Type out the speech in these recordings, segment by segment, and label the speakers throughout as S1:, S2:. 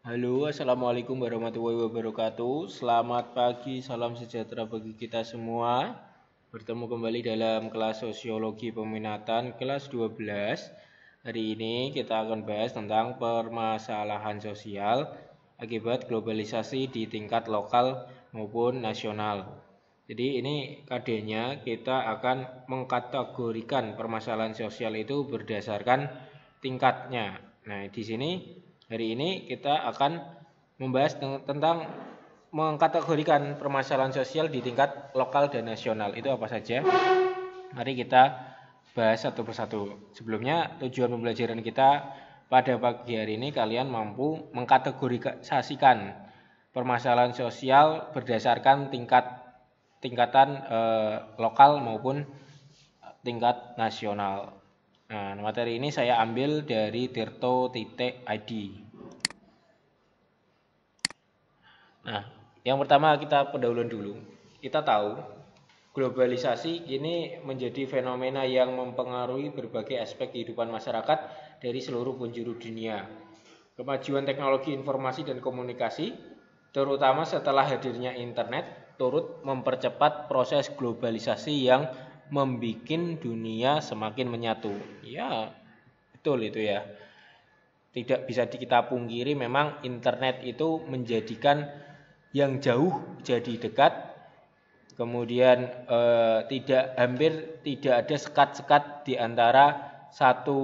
S1: Halo, assalamualaikum warahmatullahi wabarakatuh. Selamat pagi, salam sejahtera bagi kita semua. Bertemu kembali dalam kelas sosiologi peminatan kelas 12. Hari ini kita akan bahas tentang permasalahan sosial akibat globalisasi di tingkat lokal maupun nasional. Jadi ini KD-nya kita akan mengkategorikan permasalahan sosial itu berdasarkan tingkatnya. Nah, di sini hari ini kita akan membahas tentang mengkategorikan permasalahan sosial di tingkat lokal dan nasional. Itu apa saja? Mari kita bahas satu persatu. Sebelumnya, tujuan pembelajaran kita pada pagi hari ini kalian mampu mengkategorisasikan permasalahan sosial berdasarkan tingkatan lokal maupun tingkat nasional. Nah, materi ini saya ambil dari tirto.id. Nah, yang pertama kita pendahuluan dulu. Kita tahu globalisasi ini menjadi fenomena yang mempengaruhi berbagai aspek kehidupan masyarakat dari seluruh penjuru dunia. Kemajuan teknologi informasi dan komunikasi, terutama setelah hadirnya internet, turut mempercepat proses globalisasi yang membuat dunia semakin menyatu. Ya, betul itu ya. Tidak bisa kita pungkiri memang internet itu menjadikan yang jauh jadi dekat. Kemudian hampir tidak ada sekat-sekat di antara satu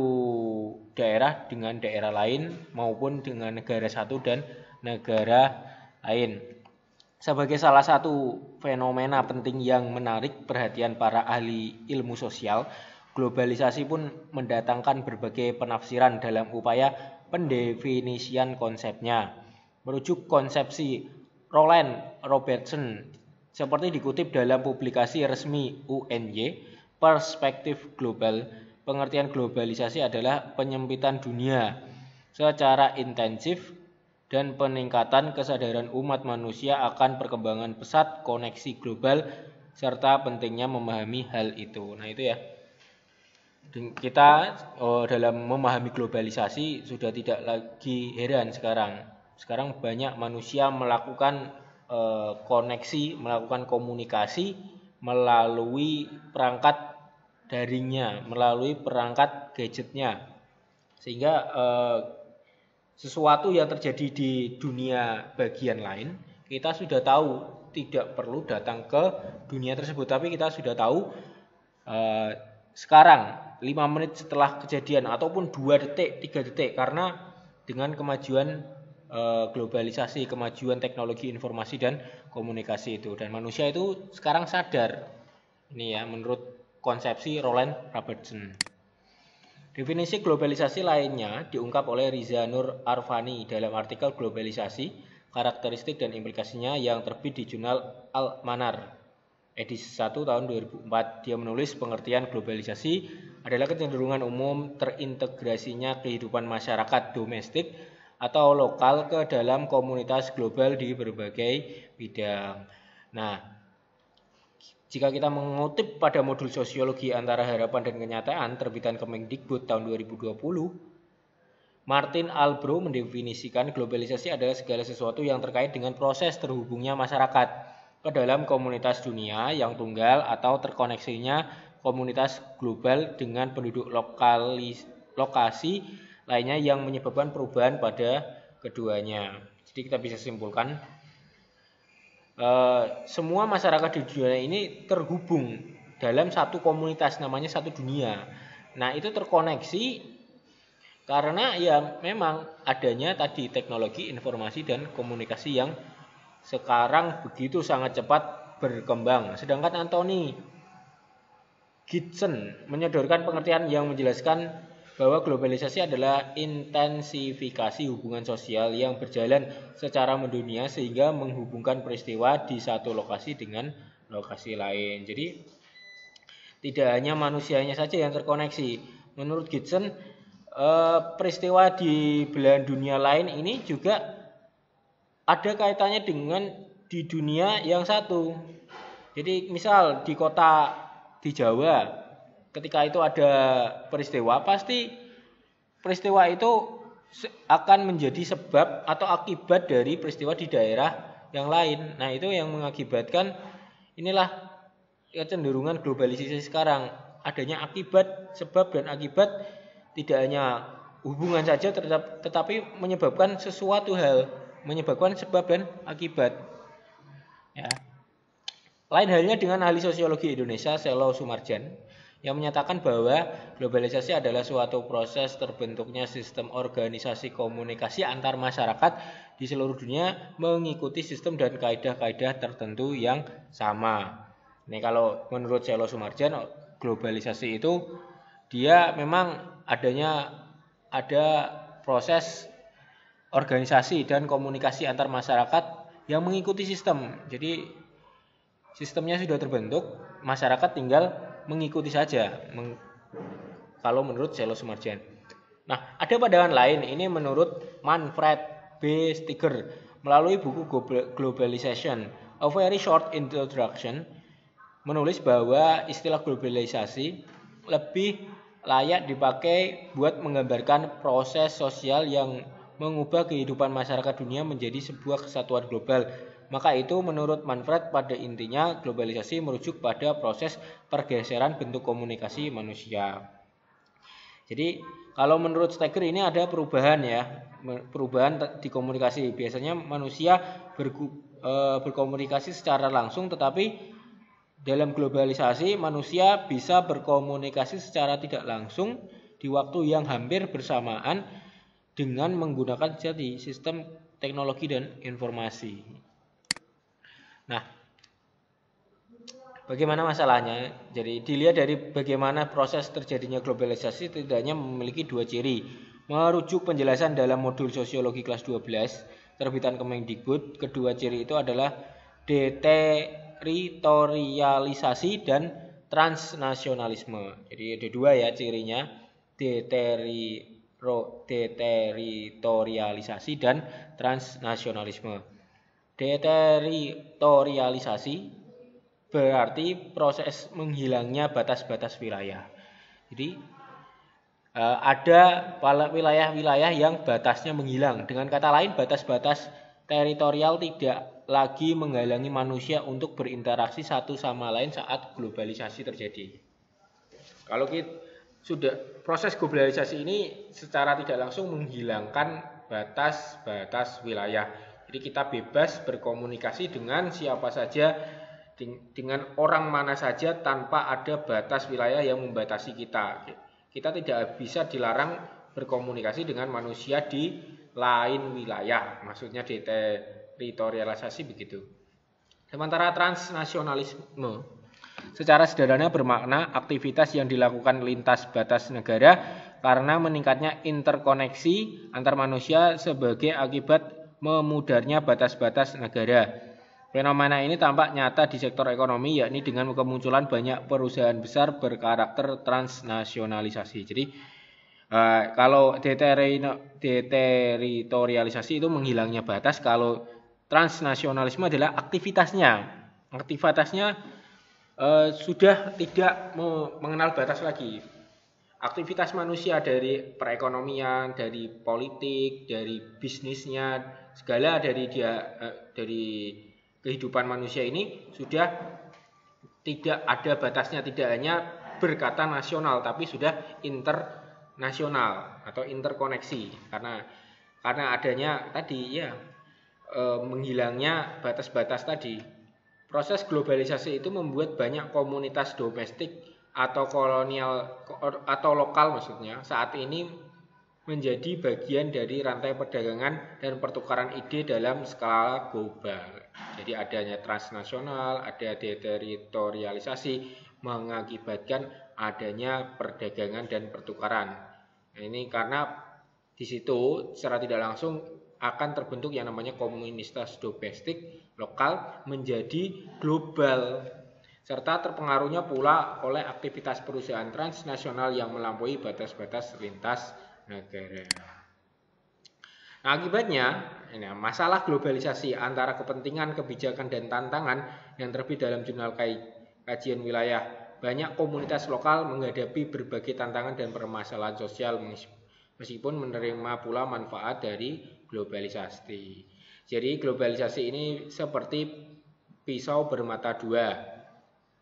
S1: daerah dengan daerah lain maupun dengan negara satu dan negara lain. Sebagai salah satu fenomena penting yang menarik perhatian para ahli ilmu sosial, globalisasi pun mendatangkan berbagai penafsiran dalam upaya pendefinisian konsepnya. Merujuk konsepsi Roland Robertson seperti dikutip dalam publikasi resmi UNY, Perspektif Global, pengertian globalisasi adalah penyempitan dunia secara intensif dan peningkatan kesadaran umat manusia akan perkembangan pesat koneksi global serta pentingnya memahami hal itu. Nah, itu ya. Kita dalam memahami globalisasi sudah tidak lagi heran sekarang. Sekarang banyak manusia melakukan koneksi, melakukan komunikasi melalui perangkat daringnya, melalui perangkat gadgetnya. Sehingga sesuatu yang terjadi di dunia bagian lain, kita sudah tahu, tidak perlu datang ke dunia tersebut, tapi kita sudah tahu sekarang 5 menit setelah kejadian ataupun 2 detik, 3 detik, karena dengan kemajuan globalisasi, kemajuan teknologi informasi dan komunikasi itu, dan manusia itu sekarang sadar. Ini ya menurut konsepsi Roland Robertson. Definisi globalisasi lainnya diungkap oleh Riza Nur Arfani dalam artikel Globalisasi, Karakteristik dan Implikasinya yang terbit di jurnal Al-Manar edisi 1 tahun 2004. Dia menulis pengertian globalisasi adalah kecenderungan umum terintegrasinya kehidupan masyarakat domestik atau lokal ke dalam komunitas global di berbagai bidang. Nah, jika kita mengutip pada modul sosiologi antara harapan dan kenyataan terbitan Kemendikbud tahun 2020, Martin Albro mendefinisikan globalisasi adalah segala sesuatu yang terkait dengan proses terhubungnya masyarakat ke dalam komunitas dunia yang tunggal atau terkoneksinya komunitas global dengan penduduk lokasi lainnya yang menyebabkan perubahan pada keduanya. Jadi kita bisa simpulkan semua masyarakat di dunia ini terhubung dalam satu komunitas, namanya satu dunia. Nah, itu terkoneksi karena ya memang adanya tadi teknologi informasi dan komunikasi yang sekarang begitu sangat cepat berkembang. Sedangkan Anthony Giddens menyodorkan pengertian yang menjelaskan bahwa globalisasi adalah intensifikasi hubungan sosial yang berjalan secara mendunia sehingga menghubungkan peristiwa di satu lokasi dengan lokasi lain. Jadi tidak hanya manusianya saja yang terkoneksi. Menurut Giddens, peristiwa di belahan dunia lain ini juga ada kaitannya dengan di dunia yang satu. Jadi misal di kota di Jawa, ketika itu ada peristiwa, pasti peristiwa itu akan menjadi sebab atau akibat dari peristiwa di daerah yang lain. Nah, itu yang mengakibatkan inilah kecenderungan globalisasi sekarang. Adanya akibat, sebab dan akibat tidak hanya hubungan saja tetapi menyebabkan sesuatu hal, menyebabkan sebab dan akibat. Ya. Lain halnya dengan ahli sosiologi Indonesia Selo Sumarjan yang menyatakan bahwa globalisasi adalah suatu proses terbentuknya sistem organisasi komunikasi antar masyarakat di seluruh dunia mengikuti sistem dan kaidah-kaidah tertentu yang sama. Ini kalau menurut Selo Sumarjan, globalisasi itu dia memang ada proses organisasi dan komunikasi antar masyarakat yang mengikuti sistem. Jadi sistemnya sudah terbentuk, masyarakat tinggal mengikuti saja. Kalau menurut Selo Sumarjan. Nah, ada pandangan lain. Ini menurut Manfred B. Stiger melalui buku Globalization, A Very Short Introduction, menulis bahwa istilah globalisasi lebih layak dipakai buat menggambarkan proses sosial yang mengubah kehidupan masyarakat dunia menjadi sebuah kesatuan global. Maka itu menurut Manfred pada intinya globalisasi merujuk pada proses pergeseran bentuk komunikasi manusia. Jadi kalau menurut Steger ini ada perubahan ya, perubahan di komunikasi. Biasanya manusia berkomunikasi secara langsung, tetapi dalam globalisasi manusia bisa berkomunikasi secara tidak langsung di waktu yang hampir bersamaan dengan menggunakan jadi sistem teknologi dan informasi. Nah, bagaimana masalahnya? Jadi dilihat dari bagaimana proses terjadinya globalisasi setidaknya memiliki dua ciri. Merujuk penjelasan dalam modul sosiologi kelas 12 terbitan Kemendikbud, kedua ciri itu adalah deteritorialisasi dan transnasionalisme. Jadi ada dua ya cirinya, deteritorialisasi dan transnasionalisme. Deteritorialisasi berarti proses menghilangnya batas-batas wilayah. Jadi ada wilayah-wilayah yang batasnya menghilang. Dengan kata lain, batas-batas teritorial tidak lagi menghalangi manusia untuk berinteraksi satu sama lain saat globalisasi terjadi. Kalau sudah proses globalisasi ini secara tidak langsung menghilangkan batas-batas wilayah. Jadi kita bebas berkomunikasi dengan siapa saja, dengan orang mana saja tanpa ada batas wilayah yang membatasi kita. Kita tidak bisa dilarang berkomunikasi dengan manusia di lain wilayah. Maksudnya deteritorialisasi begitu. Sementara transnasionalisme secara sederhana bermakna aktivitas yang dilakukan lintas batas negara karena meningkatnya interkoneksi antar manusia sebagai akibat memudarnya batas-batas negara. Fenomena ini tampak nyata di sektor ekonomi, yakni dengan kemunculan banyak perusahaan besar berkarakter transnasionalisasi. Jadi kalau deteritorialisasi itu menghilangnya batas, kalau transnasionalisme adalah aktivitasnya sudah tidak mengenal batas lagi. Aktivitas manusia dari perekonomian, dari politik, dari bisnisnya, segala dari kehidupan manusia ini sudah tidak ada batasnya, tidak hanya berkata nasional tapi sudah internasional atau interkoneksi karena adanya tadi ya menghilangnya batas-batas tadi. Proses globalisasi itu membuat banyak komunitas domestik atau kolonial atau lokal maksudnya saat ini menjadi bagian dari rantai perdagangan dan pertukaran ide dalam skala global. Jadi adanya transnasional, ada deteritorialisasi mengakibatkan adanya perdagangan dan pertukaran. Nah, ini karena di situ secara tidak langsung akan terbentuk yang namanya komunitas domestik lokal menjadi global, serta terpengaruhnya pula oleh aktivitas perusahaan transnasional yang melampaui batas-batas lintas negara. Nah, akibatnya masalah globalisasi antara kepentingan, kebijakan, dan tantangan yang terbit dalam jurnal kajian wilayah. Banyak komunitas lokal menghadapi berbagai tantangan dan permasalahan sosial meskipun menerima pula manfaat dari globalisasi. Jadi globalisasi ini seperti pisau bermata dua.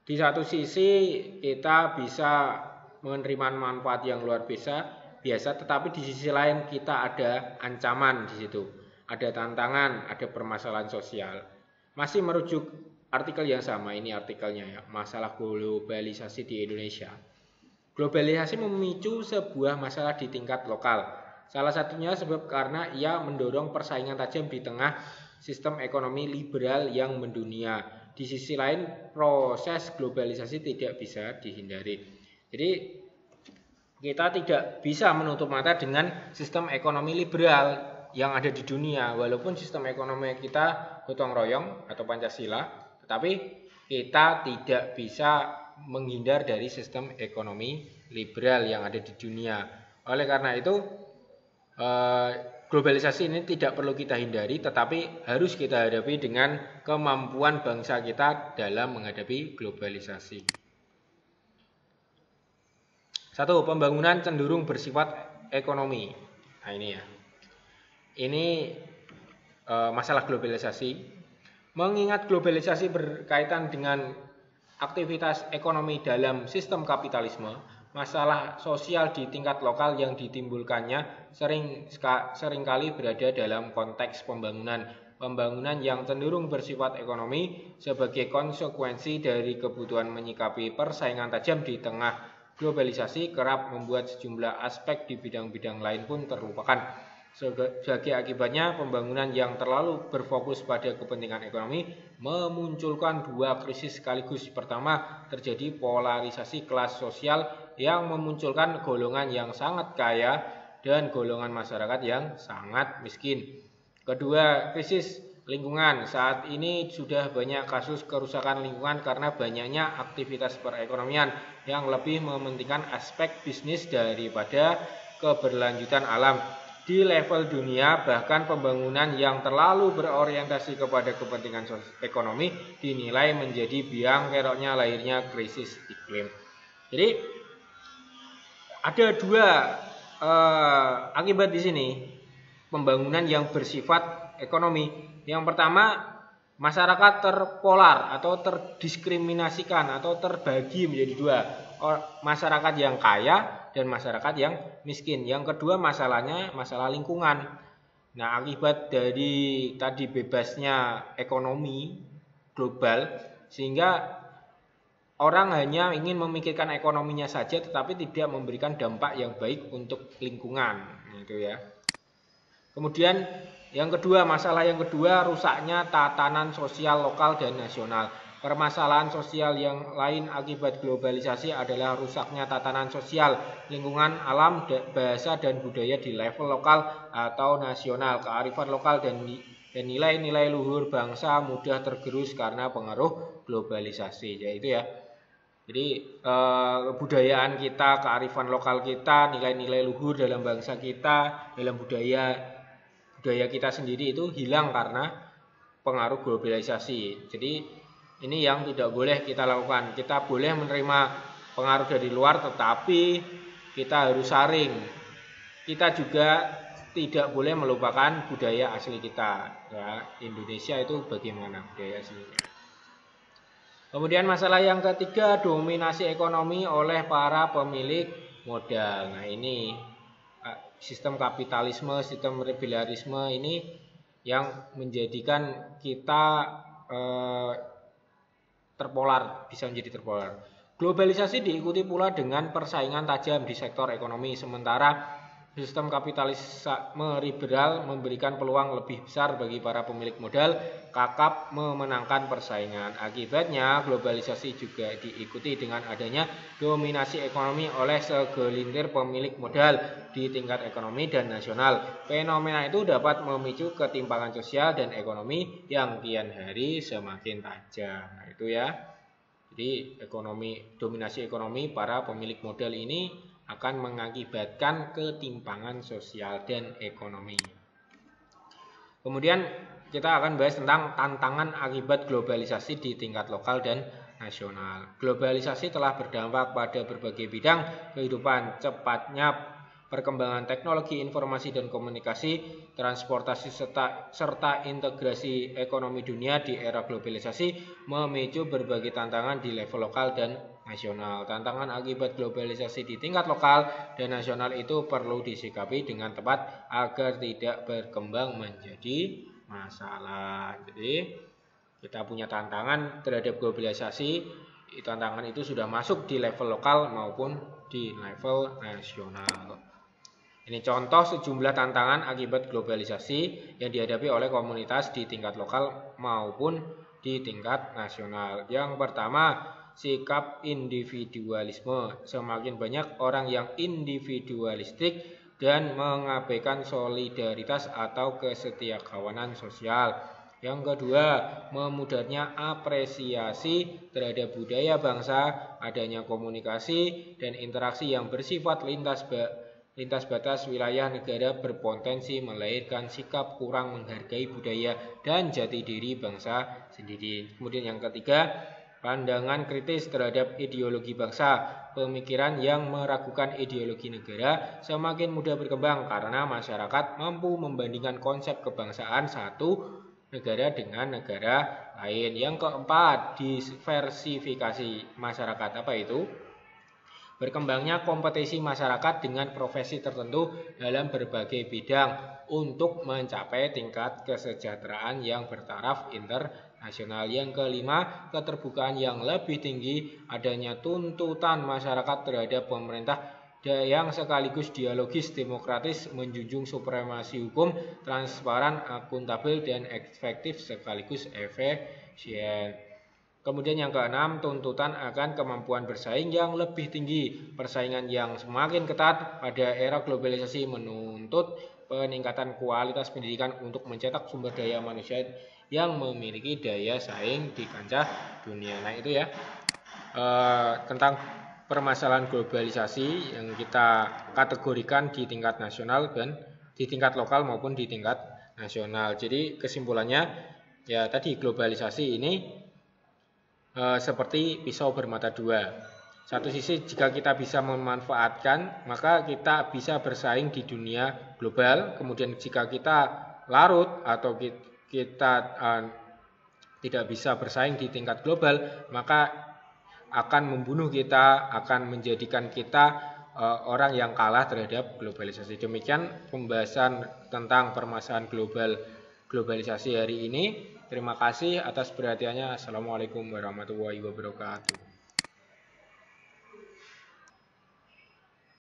S1: Di satu sisi kita bisa menerima manfaat yang luar biasa, tetapi di sisi lain kita ada ancaman di situ. Ada tantangan, ada permasalahan sosial. Masih merujuk artikel yang sama, ini artikelnya ya, masalah globalisasi di Indonesia. Globalisasi memicu sebuah masalah di tingkat lokal. Salah satunya sebab karena ia mendorong persaingan tajam di tengah sistem ekonomi liberal yang mendunia. Di sisi lain, proses globalisasi tidak bisa dihindari. Jadi kita tidak bisa menutup mata dengan sistem ekonomi liberal yang ada di dunia. Walaupun sistem ekonomi kita gotong royong atau Pancasila, tetapi kita tidak bisa menghindar dari sistem ekonomi liberal yang ada di dunia. Oleh karena itu, globalisasi ini tidak perlu kita hindari, tetapi harus kita hadapi dengan kemampuan bangsa kita dalam menghadapi globalisasi. 1. Pembangunan cenderung bersifat ekonomi. Nah ini ya. Ini masalah globalisasi. Mengingat globalisasi berkaitan dengan aktivitas ekonomi dalam sistem kapitalisme, masalah sosial di tingkat lokal yang ditimbulkannya seringkali berada dalam konteks pembangunan yang cenderung bersifat ekonomi sebagai konsekuensi dari kebutuhan menyikapi persaingan tajam di tengah globalisasi kerap membuat sejumlah aspek di bidang-bidang lain pun terlupakan. Sebagai akibatnya, pembangunan yang terlalu berfokus pada kepentingan ekonomi memunculkan dua krisis sekaligus. Pertama, terjadi polarisasi kelas sosial yang memunculkan golongan yang sangat kaya dan golongan masyarakat yang sangat miskin. Kedua, krisis lingkungan. Saat ini sudah banyak kasus kerusakan lingkungan karena banyaknya aktivitas perekonomian yang lebih mementingkan aspek bisnis daripada keberlanjutan alam. Di level dunia, bahkan pembangunan yang terlalu berorientasi kepada kepentingan ekonomi dinilai menjadi biang keroknya lahirnya krisis iklim. Jadi ada dua akibat di sini pembangunan yang bersifat ekonomi. Yang pertama, masyarakat terpolar atau terdiskriminasikan atau terbagi menjadi dua, masyarakat yang kaya dan masyarakat yang miskin. Yang kedua masalahnya masalah lingkungan. Nah, akibat dari tadi bebasnya ekonomi global sehingga orang hanya ingin memikirkan ekonominya saja tetapi tidak memberikan dampak yang baik untuk lingkungan, gitu ya. Kemudian masalah yang kedua rusaknya tatanan sosial lokal dan nasional. Permasalahan sosial yang lain akibat globalisasi adalah rusaknya tatanan sosial, lingkungan, alam, bahasa dan budaya di level lokal atau nasional. Kearifan lokal dan nilai-nilai luhur bangsa mudah tergerus karena pengaruh globalisasi. Yaitu ya. Jadi kebudayaan kita, kearifan lokal kita, nilai-nilai luhur dalam bangsa kita, dalam budaya kita sendiri itu hilang karena pengaruh globalisasi. Jadi ini yang tidak boleh kita lakukan. Kita boleh menerima pengaruh dari luar, tetapi kita harus saring. Kita juga tidak boleh melupakan budaya asli kita. Ya, Indonesia itu bagaimana budaya aslinya. Kemudian masalah yang ketiga, dominasi ekonomi oleh para pemilik modal. Nah ini sistem kapitalisme, sistem liberalisme ini yang menjadikan kita terpolar, bisa menjadi terpolar. Globalisasi diikuti pula dengan persaingan tajam di sektor ekonomi, sementara sistem kapitalisme liberal memberikan peluang lebih besar bagi para pemilik modal, kakap memenangkan persaingan. Akibatnya, globalisasi juga diikuti dengan adanya dominasi ekonomi oleh segelintir pemilik modal di tingkat ekonomi dan nasional. Fenomena itu dapat memicu ketimpangan sosial dan ekonomi yang kian hari semakin tajam. Nah, itu ya. Jadi dominasi ekonomi para pemilik modal ini akan mengakibatkan ketimpangan sosial dan ekonomi. Kemudian kita akan bahas tentang tantangan akibat globalisasi di tingkat lokal dan nasional. Globalisasi telah berdampak pada berbagai bidang kehidupan. Cepatnya Perkembangan teknologi informasi dan komunikasi, transportasi serta integrasi ekonomi dunia di era globalisasi memicu berbagai tantangan di level lokal dan nasional. Tantangan akibat globalisasi di tingkat lokal dan nasional itu perlu disikapi dengan tepat agar tidak berkembang menjadi masalah. Jadi kita punya tantangan terhadap globalisasi. Tantangan itu sudah masuk di level lokal maupun di level nasional. Ini contoh sejumlah tantangan akibat globalisasi yang dihadapi oleh komunitas di tingkat lokal maupun di tingkat nasional. Yang pertama, sikap individualisme. Semakin banyak orang yang individualistik dan mengabaikan solidaritas atau kesetiakawanan sosial. Yang kedua, memudahnya apresiasi terhadap budaya bangsa, adanya komunikasi dan interaksi yang bersifat lintas batas wilayah negara berpotensi melahirkan sikap kurang menghargai budaya dan jati diri bangsa sendiri. Kemudian yang ketiga, pandangan kritis terhadap ideologi bangsa. Pemikiran yang meragukan ideologi negara semakin mudah berkembang karena masyarakat mampu membandingkan konsep kebangsaan satu negara dengan negara lain. Yang keempat, diversifikasi masyarakat. Apa itu? Berkembangnya kompetisi masyarakat dengan profesi tertentu dalam berbagai bidang untuk mencapai tingkat kesejahteraan yang bertaraf internasional. Yang kelima, keterbukaan yang lebih tinggi, adanya tuntutan masyarakat terhadap pemerintah yang sekaligus dialogis, demokratis, menjunjung supremasi hukum, transparan, akuntabel, dan efektif sekaligus efisien. Kemudian yang keenam, tuntutan akan kemampuan bersaing yang lebih tinggi. Persaingan yang semakin ketat pada era globalisasi menuntut peningkatan kualitas pendidikan untuk mencetak sumber daya manusia yang memiliki daya saing di kancah dunia. Nah itu ya tentang permasalahan globalisasi yang kita kategorikan di tingkat nasional dan di tingkat lokal maupun di tingkat nasional. Jadi kesimpulannya ya tadi globalisasi ini seperti pisau bermata dua. Satu sisi jika kita bisa memanfaatkan, maka kita bisa bersaing di dunia global. Kemudian jika kita larut atau kita tidak bisa bersaing di tingkat global, maka akan membunuh kita, akan menjadikan kita orang yang kalah terhadap globalisasi. Demikian pembahasan tentang permasalahan globalisasi hari ini. Terima kasih atas perhatiannya. Assalamualaikum warahmatullahi wabarakatuh.